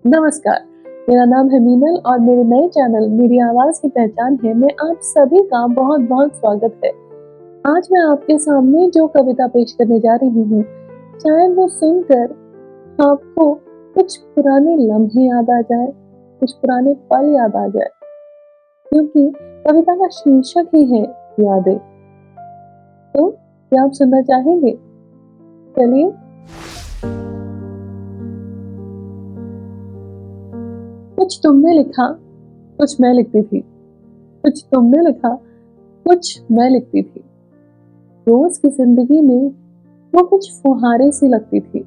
नमस्कार, मेरा नाम है मीनल और मेरे नए चैनल मेरी आवाज़ की पहचान है में आप सभी का बहुत-बहुत स्वागत है। आज मैं आपके सामने जो कविता पेश करने जा रही हूँ, शायद वो सुनकर आपको कुछ पुराने लम्हे याद आ जाए, कुछ पुराने पल याद आ जाए, क्योंकि कविता का शीर्षक ही है यादें। तो क्या आप सुनना चाहेंगे? चलिए। कुछ तुमने लिखा, कुछ मैं लिखती थी। कुछ तुमने लिखा, कुछ मैं लिखती थी। रोज की जिंदगी में वो कुछ फुहारे सी लगती थी।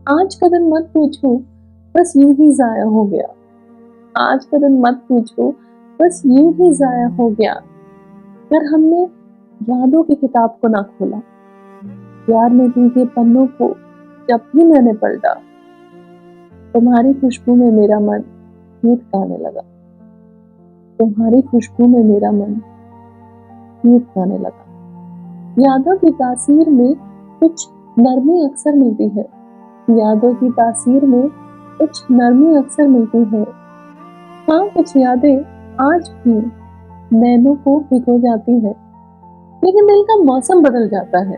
आज का दिन मत पूछो, बस यूं ही जाया हो गया। आज का दिन मत पूछो, बस यूं ही जाया हो गया। पर हमने यादों की किताब को ना खोला। प्यार में भीगे पन्नों को जब भी मैंने पलटा, तुम्हारी खुशबू में मेरा मन गीत गाने लगा। तुम्हारी खुशबू में मेरा मन गीत गाने लगा। यादों की तासीर में कुछ नरमी अक्सर मिलती है। यादों की तासीर में कुछ नरमी अक्सर मिलती है। हाँ, कुछ यादें आज भी नैनों को भिगो जाती है, लेकिन दिल का मौसम बदल जाता है।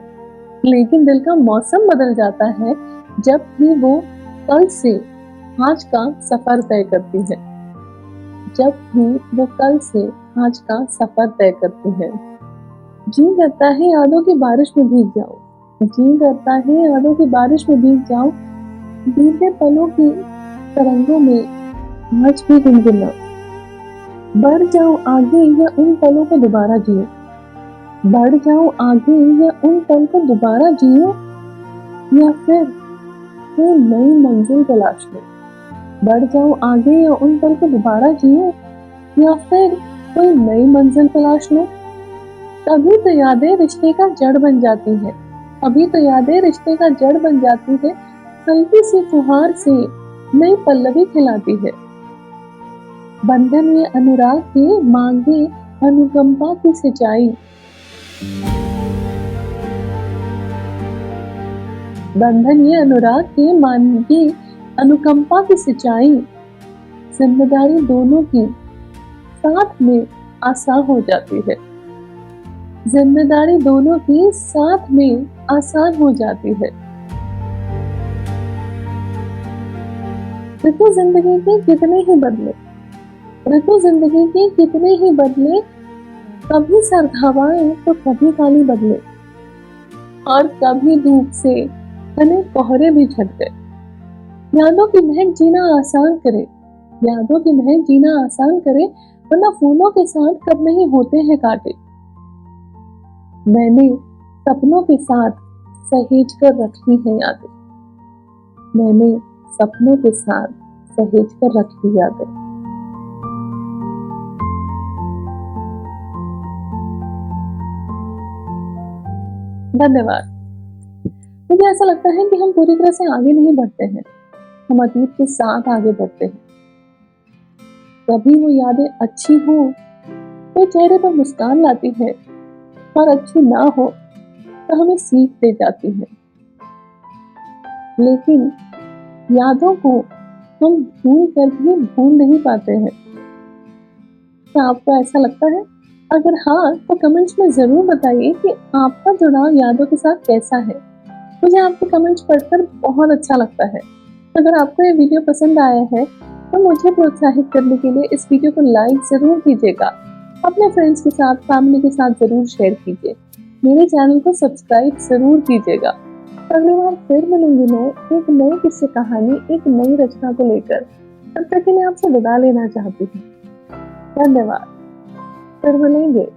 लेकिन दिल का मौसम बदल जाता है जब भी वो कल से आज का सफर तय करती है। जब भी वो कल से आज का सफर तय करती है। जी करता है यादों की बारिश में भीग जाऊं। जी करता है यादों की बारिश में भीग जाऊं। बीते पलों की तरंगों में आज भी गुनगुना। बढ़ जाऊं आगे या उन पलों को दोबारा जियो। बढ़ जाऊं आगे या उन पल को दोबारा जियो, या फिर कोई नई मंजिल तलाश लो। बढ़ जाऊं आगे या उन पल को दोबारा जियो, या फिर कोई नई मंजिल तलाश लो। तभी तो यादें रिश्ते का जड़ बन जाती है। अभी तो यादें रिश्ते का जड़ बन जाती है। हल्की सी फुहार से नई पल्लवी खिलाती है। बंधन ये अनुराग के मांगे अनुकंपा की सिंचाई। बंधन ये अनुराग के मांगे अनुकंपा की सिंचाई। जिम्मेदारी दोनों की साथ में आसान हो जाती है। जिम्मेदारी दोनों की साथ में आसान हो जाती है। ऋतु जिंदगी के कितने ही बदले, ऋतु जिंदगी के कितने ही बदले, कभी सर्द हवाएं तो कभी काली बदले, और कभी धूप से घने कोहरे भी छट गए। यादों की महक जीना आसान करे, यादों की महक जीना आसान करे, वरना फूलों के साथ कब नहीं होते हैं कांटे। मैंने सपनों के साथ सहेज कर रखी है यादें। मैंने सपनों के साथ सहेज कर रखी यादें। धन्यवाद। मुझे ऐसा लगता है कि हम पूरी तरह से आगे नहीं बढ़ते हैं, हम अतीत के साथ आगे बढ़ते हैं। कभी वो यादें अच्छी हो तो चेहरे पर मुस्कान लाती है, और अच्छी ना हो तो हमें सीख दे जाती है। लेकिन यादों को हम भूल कर भी भूल नहीं पाते हैं। क्या आपको ऐसा लगता है? अगर हाँ, तो कमेंट्स में जरूर बताइए कि आपका जुड़ाव यादों के साथ कैसा है। मुझे आपके कमेंट्स पढ़कर बहुत अच्छा लगता है। अगर आपको ये वीडियो पसंद आया है तो मुझे प्रोत्साहित करने के लिए इस वीडियो को लाइक जरूर कीजिएगा। अपने फ्रेंड्स के साथ, फैमिली के साथ जरूर शेयर कीजिए। मेरे चैनल को सब्सक्राइब जरूर कीजिएगा। अगली बार फिर मिलूंगी मैं एक नई किस्से कहानी, एक नई रचना को लेकर। तब तक के लिए आपसे विदा लेना चाहती हूँ। धन्यवाद। फिर मिलेंगे।